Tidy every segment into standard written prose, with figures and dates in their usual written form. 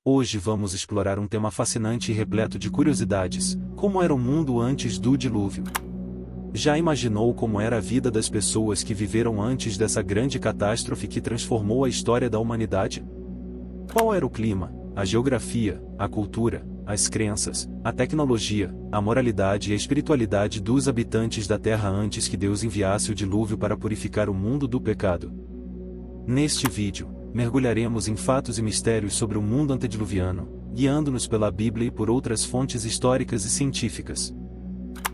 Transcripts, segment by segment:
Hoje vamos explorar um tema fascinante e repleto de curiosidades: como era o mundo antes do dilúvio? Já imaginou como era a vida das pessoas que viveram antes dessa grande catástrofe que transformou a história da humanidade? Qual era o clima, a geografia, a cultura, as crenças, a tecnologia, a moralidade e a espiritualidade dos habitantes da Terra antes que Deus enviasse o dilúvio para purificar o mundo do pecado? Neste vídeo, mergulharemos em fatos e mistérios sobre o mundo antediluviano, guiando-nos pela Bíblia e por outras fontes históricas e científicas.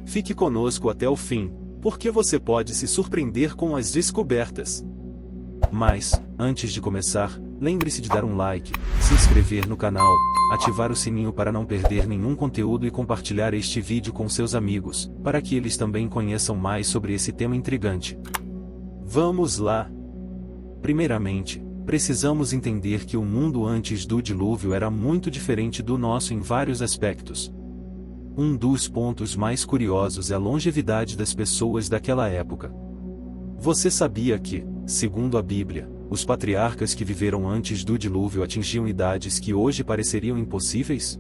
Fique conosco até o fim, porque você pode se surpreender com as descobertas. Mas, antes de começar, lembre-se de dar um like, se inscrever no canal, ativar o sininho para não perder nenhum conteúdo e compartilhar este vídeo com seus amigos, para que eles também conheçam mais sobre esse tema intrigante. Vamos lá! Primeiramente, precisamos entender que o mundo antes do dilúvio era muito diferente do nosso em vários aspectos. Um dos pontos mais curiosos é a longevidade das pessoas daquela época. Você sabia que, segundo a Bíblia, os patriarcas que viveram antes do dilúvio atingiam idades que hoje pareceriam impossíveis?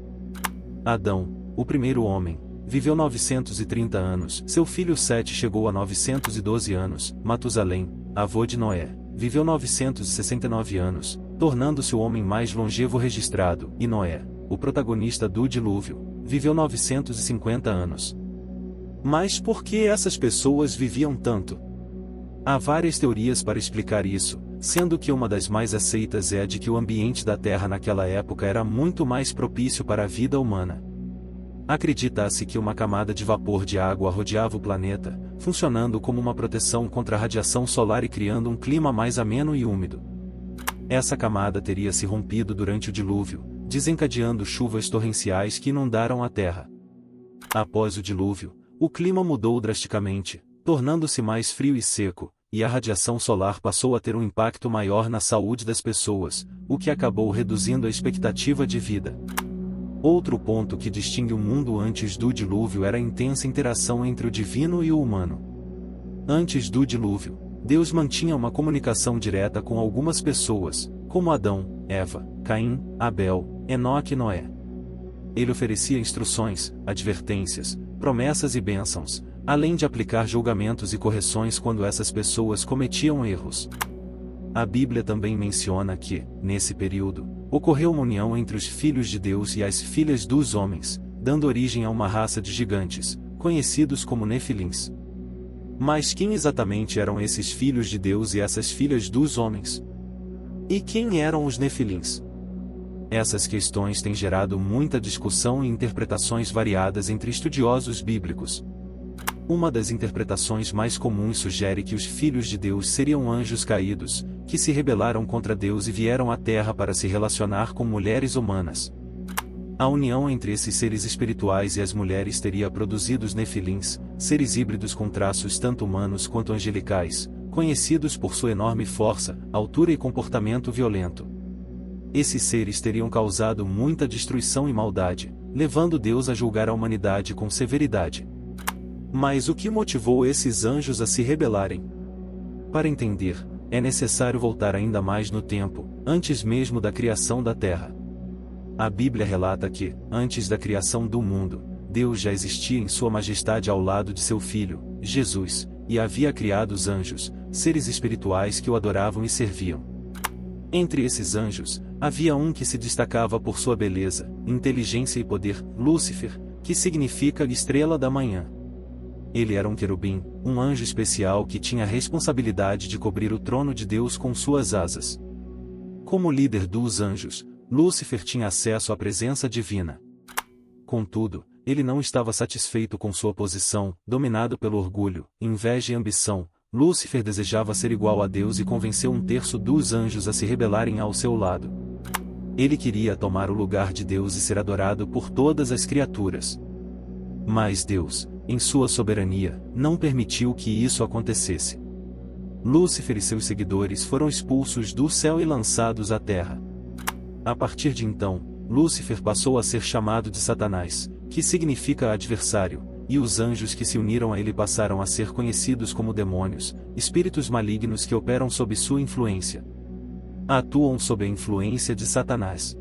Adão, o primeiro homem, viveu 930 anos, seu filho Sete chegou a 912 anos, Matusalém, avô de Noé, viveu 969 anos, tornando-se o homem mais longevo registrado, e Noé, o protagonista do dilúvio, viveu 950 anos. Mas por que essas pessoas viviam tanto? Há várias teorias para explicar isso, sendo que uma das mais aceitas é a de que o ambiente da Terra naquela época era muito mais propício para a vida humana. Acredita-se que uma camada de vapor de água rodeava o planeta, funcionando como uma proteção contra a radiação solar e criando um clima mais ameno e úmido. Essa camada teria se rompido durante o dilúvio, desencadeando chuvas torrenciais que inundaram a Terra. Após o dilúvio, o clima mudou drasticamente, tornando-se mais frio e seco, e a radiação solar passou a ter um impacto maior na saúde das pessoas, o que acabou reduzindo a expectativa de vida. Outro ponto que distingue o mundo antes do dilúvio era a intensa interação entre o divino e o humano. Antes do dilúvio, Deus mantinha uma comunicação direta com algumas pessoas, como Adão, Eva, Caim, Abel, Enoque e Noé. Ele oferecia instruções, advertências, promessas e bênçãos, além de aplicar julgamentos e correções quando essas pessoas cometiam erros. A Bíblia também menciona que, nesse período, ocorreu uma união entre os filhos de Deus e as filhas dos homens, dando origem a uma raça de gigantes, conhecidos como Nefilins. Mas quem exatamente eram esses filhos de Deus e essas filhas dos homens? E quem eram os Nefilins? Essas questões têm gerado muita discussão e interpretações variadas entre estudiosos bíblicos. Uma das interpretações mais comuns sugere que os filhos de Deus seriam anjos caídos, que se rebelaram contra Deus e vieram à Terra para se relacionar com mulheres humanas. A união entre esses seres espirituais e as mulheres teria produzido os Nefilins, seres híbridos com traços tanto humanos quanto angelicais, conhecidos por sua enorme força, altura e comportamento violento. Esses seres teriam causado muita destruição e maldade, levando Deus a julgar a humanidade com severidade. Mas o que motivou esses anjos a se rebelarem? Para entender, é necessário voltar ainda mais no tempo, antes mesmo da criação da Terra. A Bíblia relata que, antes da criação do mundo, Deus já existia em sua majestade ao lado de seu Filho, Jesus, e havia criado os anjos, seres espirituais que o adoravam e serviam. Entre esses anjos, havia um que se destacava por sua beleza, inteligência e poder, Lúcifer, que significa estrela da manhã. Ele era um querubim, um anjo especial que tinha a responsabilidade de cobrir o trono de Deus com suas asas. Como líder dos anjos, Lúcifer tinha acesso à presença divina. Contudo, ele não estava satisfeito com sua posição, dominado pelo orgulho, inveja e ambição. Lúcifer desejava ser igual a Deus e convenceu um terço dos anjos a se rebelarem ao seu lado. Ele queria tomar o lugar de Deus e ser adorado por todas as criaturas. Mas Deus, em sua soberania, não permitiu que isso acontecesse. Lúcifer e seus seguidores foram expulsos do céu e lançados à terra. A partir de então, Lúcifer passou a ser chamado de Satanás, que significa adversário, e os anjos que se uniram a ele passaram a ser conhecidos como demônios, espíritos malignos que operam sob sua influência. Atuam sob a influência de Satanás.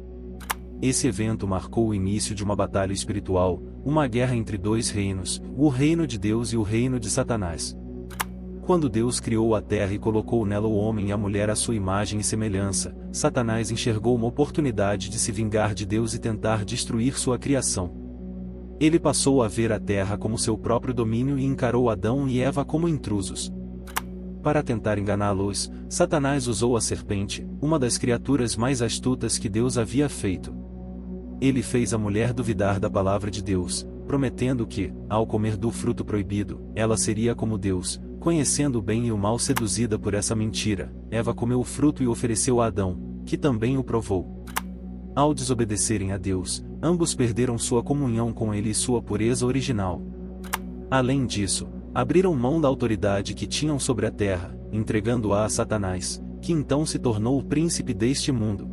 Esse evento marcou o início de uma batalha espiritual, uma guerra entre dois reinos, o reino de Deus e o reino de Satanás. Quando Deus criou a terra e colocou nela o homem e a mulher à sua imagem e semelhança, Satanás enxergou uma oportunidade de se vingar de Deus e tentar destruir sua criação. Ele passou a ver a terra como seu próprio domínio e encarou Adão e Eva como intrusos. Para tentar enganá-los, Satanás usou a serpente, uma das criaturas mais astutas que Deus havia feito. Ele fez a mulher duvidar da palavra de Deus, prometendo que, ao comer do fruto proibido, ela seria como Deus, conhecendo o bem e o mal. Seduzida por essa mentira, Eva comeu o fruto e ofereceu a Adão, que também o provou. Ao desobedecerem a Deus, ambos perderam sua comunhão com ele e sua pureza original. Além disso, abriram mão da autoridade que tinham sobre a terra, entregando-a a Satanás, que então se tornou o príncipe deste mundo.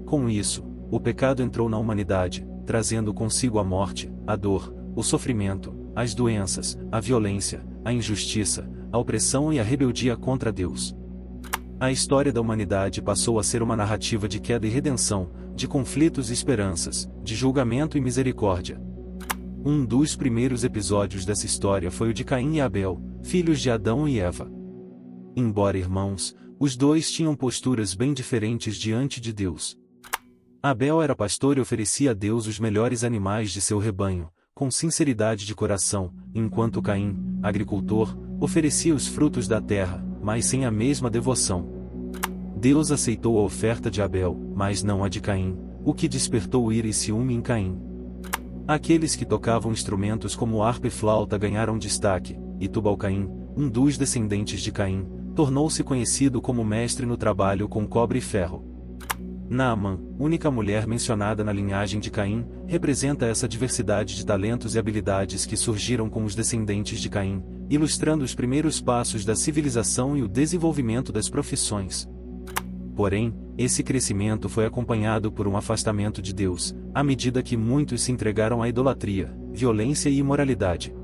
Com isso, o pecado entrou na humanidade, trazendo consigo a morte, a dor, o sofrimento, as doenças, a violência, a injustiça, a opressão e a rebeldia contra Deus. A história da humanidade passou a ser uma narrativa de queda e redenção, de conflitos e esperanças, de julgamento e misericórdia. Um dos primeiros episódios dessa história foi o de Caim e Abel, filhos de Adão e Eva. Embora irmãos, os dois tinham posturas bem diferentes diante de Deus. Abel era pastor e oferecia a Deus os melhores animais de seu rebanho, com sinceridade de coração, enquanto Caim, agricultor, oferecia os frutos da terra, mas sem a mesma devoção. Deus aceitou a oferta de Abel, mas não a de Caim, o que despertou ira e ciúme em Caim. Aqueles que tocavam instrumentos como harpa e flauta ganharam destaque, e Tubal-Caim, um dos descendentes de Caim, tornou-se conhecido como mestre no trabalho com cobre e ferro. Naamã, única mulher mencionada na linhagem de Caim, representa essa diversidade de talentos e habilidades que surgiram com os descendentes de Caim, ilustrando os primeiros passos da civilização e o desenvolvimento das profissões. Porém, esse crescimento foi acompanhado por um afastamento de Deus, à medida que muitos se entregaram à idolatria, violência e imoralidade.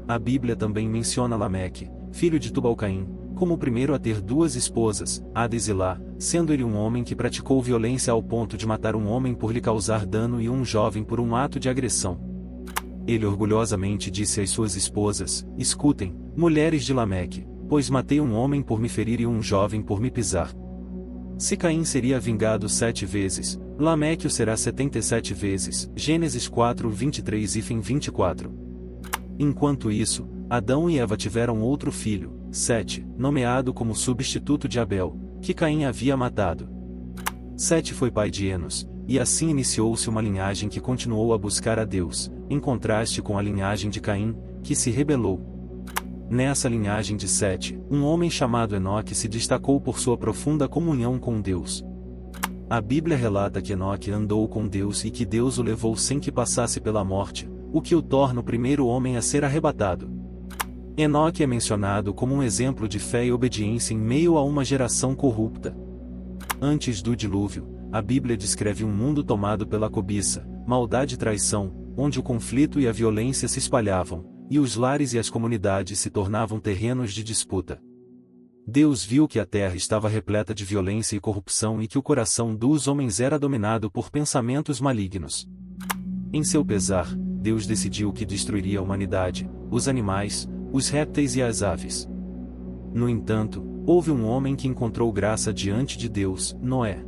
A Bíblia também menciona Lameque, filho de Tubal-Caim, como o primeiro a ter duas esposas, Hades e Lá, sendo ele um homem que praticou violência ao ponto de matar um homem por lhe causar dano e um jovem por um ato de agressão. Ele orgulhosamente disse às suas esposas: "Escutem, mulheres de Lameque, pois matei um homem por me ferir e um jovem por me pisar." Se Caim seria vingado 7 vezes, Lameque o será 77 vezes, Gênesis 4, 23 e 24. Enquanto isso, Adão e Eva tiveram outro filho, Sete, nomeado como substituto de Abel, que Caim havia matado. Sete foi pai de Enos, e assim iniciou-se uma linhagem que continuou a buscar a Deus, em contraste com a linhagem de Caim, que se rebelou. Nessa linhagem de Sete, um homem chamado Enoque se destacou por sua profunda comunhão com Deus. A Bíblia relata que Enoque andou com Deus e que Deus o levou sem que passasse pela morte, o que o torna o primeiro homem a ser arrebatado. Enoque é mencionado como um exemplo de fé e obediência em meio a uma geração corrupta. Antes do dilúvio, a Bíblia descreve um mundo tomado pela cobiça, maldade e traição, onde o conflito e a violência se espalhavam, e os lares e as comunidades se tornavam terrenos de disputa. Deus viu que a terra estava repleta de violência e corrupção e que o coração dos homens era dominado por pensamentos malignos. Em seu pesar, Deus decidiu que destruiria a humanidade, os animais, os répteis e as aves. No entanto, houve um homem que encontrou graça diante de Deus, Noé.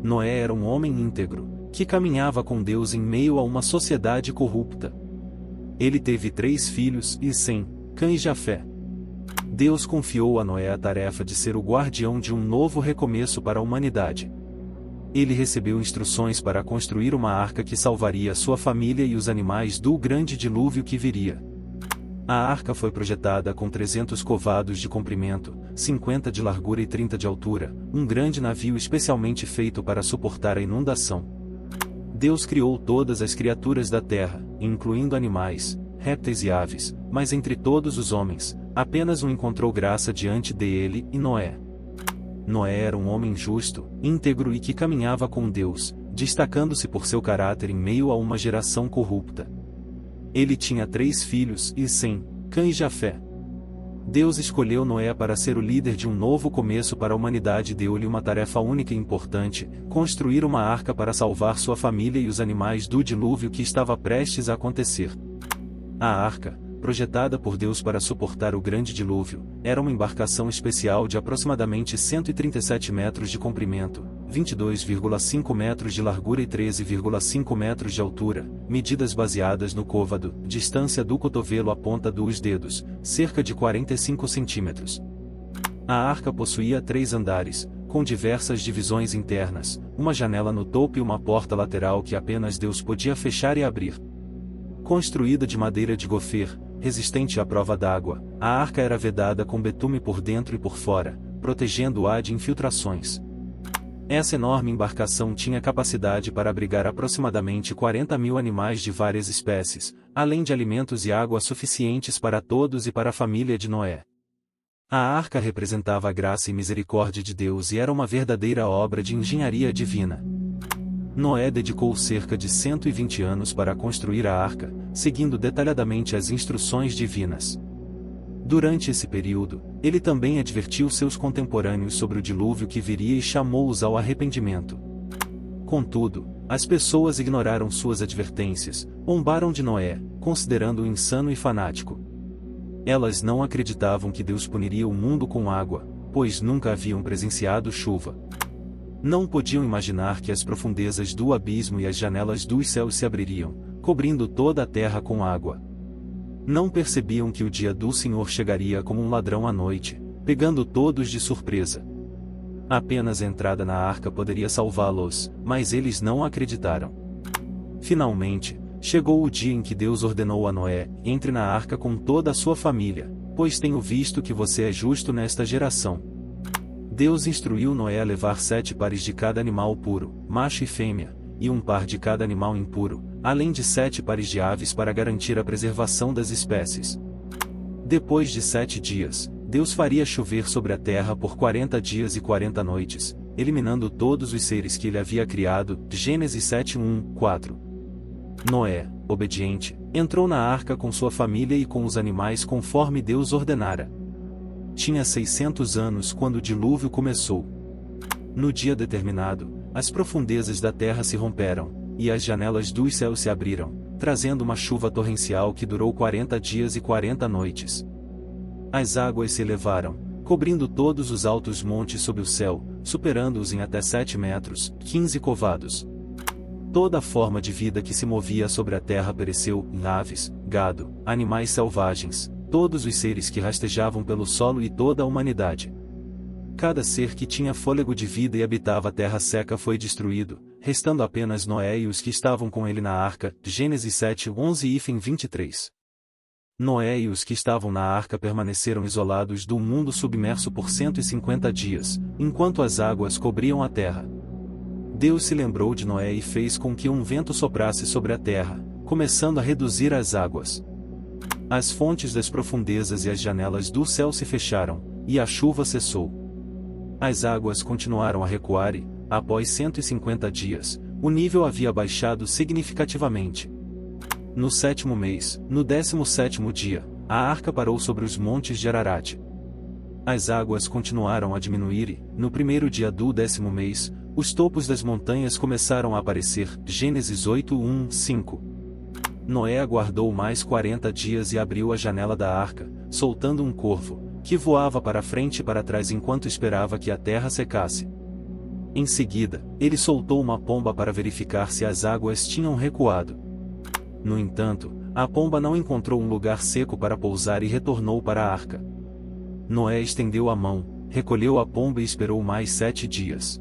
Noé era um homem íntegro, que caminhava com Deus em meio a uma sociedade corrupta. Ele teve 3 filhos e Sem, Cã e Jafé. Deus confiou a Noé a tarefa de ser o guardião de um novo recomeço para a humanidade. Ele recebeu instruções para construir uma arca que salvaria sua família e os animais do grande dilúvio que viria. A arca foi projetada com 300 covados de comprimento, 50 de largura e 30 de altura, um grande navio especialmente feito para suportar a inundação. Deus criou todas as criaturas da terra, incluindo animais, répteis e aves, mas entre todos os homens, apenas um encontrou graça diante dele, e Noé. Noé era um homem justo, íntegro e que caminhava com Deus, destacando-se por seu caráter em meio a uma geração corrupta. Ele tinha 3 filhos, e Sem, Cã e Jafé. Deus escolheu Noé para ser o líder de um novo começo para a humanidade e deu-lhe uma tarefa única e importante: construir uma arca para salvar sua família e os animais do dilúvio que estava prestes a acontecer. A arca, projetada por Deus para suportar o grande dilúvio, era uma embarcação especial de aproximadamente 137 metros de comprimento, 22,5 metros de largura e 13,5 metros de altura, medidas baseadas no côvado, distância do cotovelo à ponta dos dedos, cerca de 45 centímetros. A arca possuía 3 andares, com diversas divisões internas, uma janela no topo e uma porta lateral que apenas Deus podia fechar e abrir. Construída de madeira de gofer, resistente à prova d'água, a arca era vedada com betume por dentro e por fora, protegendo-a de infiltrações. Essa enorme embarcação tinha capacidade para abrigar aproximadamente 40.000 animais de várias espécies, além de alimentos e água suficientes para todos e para a família de Noé. A arca representava a graça e misericórdia de Deus e era uma verdadeira obra de engenharia divina. Noé dedicou cerca de 120 anos para construir a arca, seguindo detalhadamente as instruções divinas. Durante esse período, ele também advertiu seus contemporâneos sobre o dilúvio que viria e chamou-os ao arrependimento. Contudo, as pessoas ignoraram suas advertências, zombaram de Noé, considerando-o insano e fanático. Elas não acreditavam que Deus puniria o mundo com água, pois nunca haviam presenciado chuva. Não podiam imaginar que as profundezas do abismo e as janelas dos céus se abririam, cobrindo toda a terra com água. Não percebiam que o dia do Senhor chegaria como um ladrão à noite, pegando todos de surpresa. Apenas a entrada na arca poderia salvá-los, mas eles não acreditaram. Finalmente, chegou o dia em que Deus ordenou a Noé: entre na arca com toda a sua família, pois tenho visto que você é justo nesta geração. Deus instruiu Noé a levar 7 pares de cada animal puro, macho e fêmea, e 1 par de cada animal impuro, além de 7 pares de aves para garantir a preservação das espécies. Depois de 7 dias, Deus faria chover sobre a terra por 40 dias e 40 noites, eliminando todos os seres que ele havia criado. Gênesis 7:1-4. Noé, obediente, entrou na arca com sua família e com os animais conforme Deus ordenara. Tinha 600 anos quando o dilúvio começou. No dia determinado, as profundezas da terra se romperam, e as janelas dos céus se abriram, trazendo uma chuva torrencial que durou 40 dias e 40 noites. As águas se elevaram, cobrindo todos os altos montes sob o céu, superando-os em até 7 metros, 15 covados. Toda forma de vida que se movia sobre a terra pereceu: aves, gado, animais selvagens, todos os seres que rastejavam pelo solo e toda a humanidade. Cada ser que tinha fôlego de vida e habitava a terra seca foi destruído, restando apenas Noé e os que estavam com ele na arca. Gênesis 7:11-23. Noé e os que estavam na arca permaneceram isolados do mundo submerso por 150 dias, enquanto as águas cobriam a terra. Deus se lembrou de Noé e fez com que um vento soprasse sobre a terra, começando a reduzir as águas. As fontes das profundezas e as janelas do céu se fecharam, e a chuva cessou. As águas continuaram a recuar e, após 150 dias, o nível havia baixado significativamente. No 7º mês, no 17º dia, a arca parou sobre os montes de Ararat. As águas continuaram a diminuir e, no 1º dia do 10º mês, os topos das montanhas começaram a aparecer. Gênesis 8:1-5. Noé aguardou mais 40 dias e abriu a janela da arca, soltando um corvo, que voava para frente e para trás enquanto esperava que a terra secasse. Em seguida, ele soltou uma pomba para verificar se as águas tinham recuado. No entanto, a pomba não encontrou um lugar seco para pousar e retornou para a arca. Noé estendeu a mão, recolheu a pomba e esperou mais 7 dias.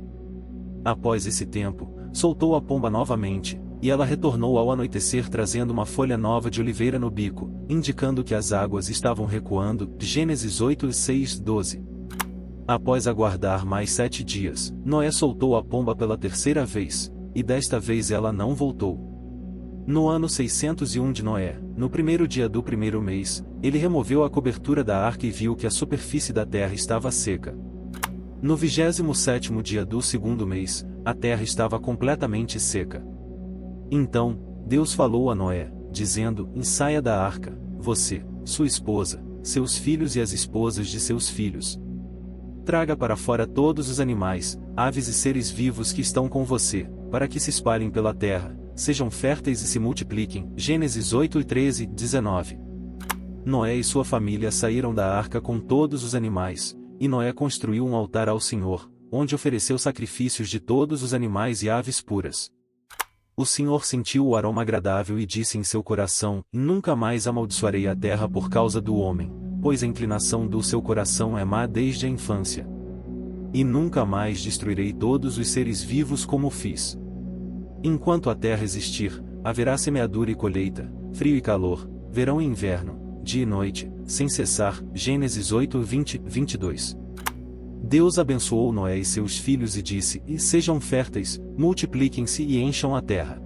Após esse tempo, soltou a pomba novamente, e ela retornou ao anoitecer trazendo uma folha nova de oliveira no bico, indicando que as águas estavam recuando. Gênesis 8:6-12. Após aguardar mais 7 dias, Noé soltou a pomba pela 3ª vez, e desta vez ela não voltou. No ano 601 de Noé, no 1º dia do 1º mês, ele removeu a cobertura da arca e viu que a superfície da terra estava seca. No 27º dia do 2º mês, a terra estava completamente seca. Então, Deus falou a Noé, dizendo: saia da arca, você, sua esposa, seus filhos e as esposas de seus filhos. Traga para fora todos os animais, aves e seres vivos que estão com você, para que se espalhem pela terra, sejam férteis e se multipliquem. Gênesis 8 e 13, 19. Noé e sua família saíram da arca com todos os animais, e Noé construiu um altar ao Senhor, onde ofereceu sacrifícios de todos os animais e aves puras. O Senhor sentiu o aroma agradável e disse em seu coração: Nunca mais amaldiçoarei a terra por causa do homem, pois a inclinação do seu coração é má desde a infância. E nunca mais destruirei todos os seres vivos como fiz. Enquanto a terra existir, haverá semeadura e colheita, frio e calor, verão e inverno, dia e noite, sem cessar. Gênesis 8, 20, 22. Deus abençoou Noé e seus filhos e disse: E sejam férteis, multipliquem-se e encham a terra.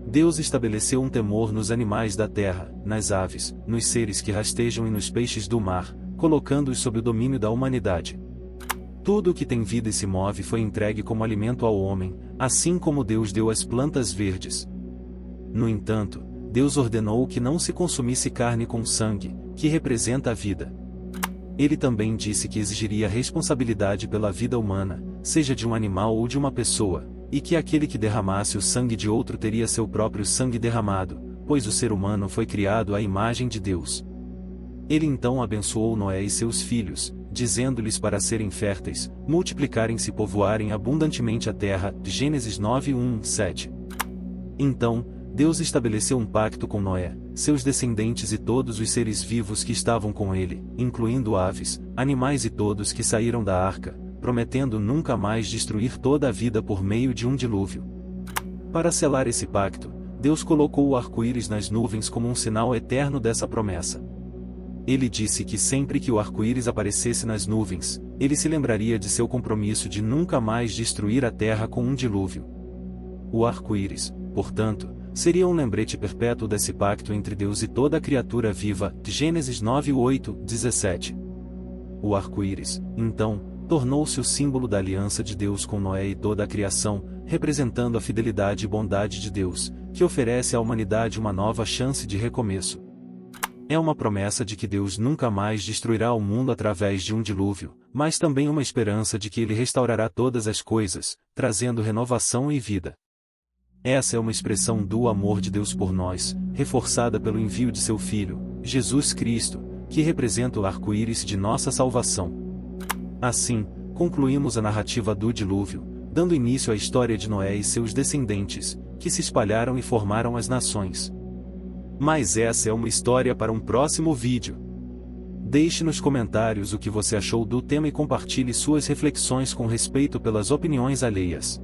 Deus estabeleceu um temor nos animais da terra, nas aves, nos seres que rastejam e nos peixes do mar, colocando-os sob o domínio da humanidade. Tudo o que tem vida e se move foi entregue como alimento ao homem, assim como Deus deu as plantas verdes. No entanto, Deus ordenou que não se consumisse carne com sangue, que representa a vida. Ele também disse que exigiria responsabilidade pela vida humana, seja de um animal ou de uma pessoa, e que aquele que derramasse o sangue de outro teria seu próprio sangue derramado, pois o ser humano foi criado à imagem de Deus. Ele então abençoou Noé e seus filhos, dizendo-lhes para serem férteis, multiplicarem-se e povoarem abundantemente a terra. Gênesis 9, 1, 7. Então, Deus estabeleceu um pacto com Noé, seus descendentes e todos os seres vivos que estavam com ele, incluindo aves, animais e todos que saíram da arca, prometendo nunca mais destruir toda a vida por meio de um dilúvio. Para selar esse pacto, Deus colocou o arco-íris nas nuvens como um sinal eterno dessa promessa. Ele disse que sempre que o arco-íris aparecesse nas nuvens, ele se lembraria de seu compromisso de nunca mais destruir a terra com um dilúvio. O arco-íris, portanto, seria um lembrete perpétuo desse pacto entre Deus e toda a criatura viva. Gênesis 9, 8, 17. O arco-íris, então, tornou-se o símbolo da aliança de Deus com Noé e toda a criação, representando a fidelidade e bondade de Deus, que oferece à humanidade uma nova chance de recomeço. É uma promessa de que Deus nunca mais destruirá o mundo através de um dilúvio, mas também uma esperança de que Ele restaurará todas as coisas, trazendo renovação e vida. Essa é uma expressão do amor de Deus por nós, reforçada pelo envio de seu Filho, Jesus Cristo, que representa o arco-íris de nossa salvação. Assim, concluímos a narrativa do dilúvio, dando início à história de Noé e seus descendentes, que se espalharam e formaram as nações. Mas essa é uma história para um próximo vídeo. Deixe nos comentários o que você achou do tema e compartilhe suas reflexões com respeito pelas opiniões alheias.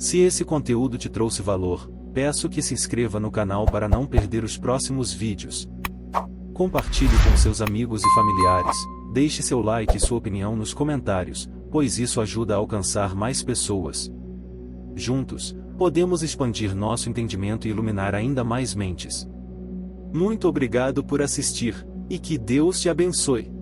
Se esse conteúdo te trouxe valor, peço que se inscreva no canal para não perder os próximos vídeos. Compartilhe com seus amigos e familiares, deixe seu like e sua opinião nos comentários, pois isso ajuda a alcançar mais pessoas. Juntos, podemos expandir nosso entendimento e iluminar ainda mais mentes. Muito obrigado por assistir, e que Deus te abençoe.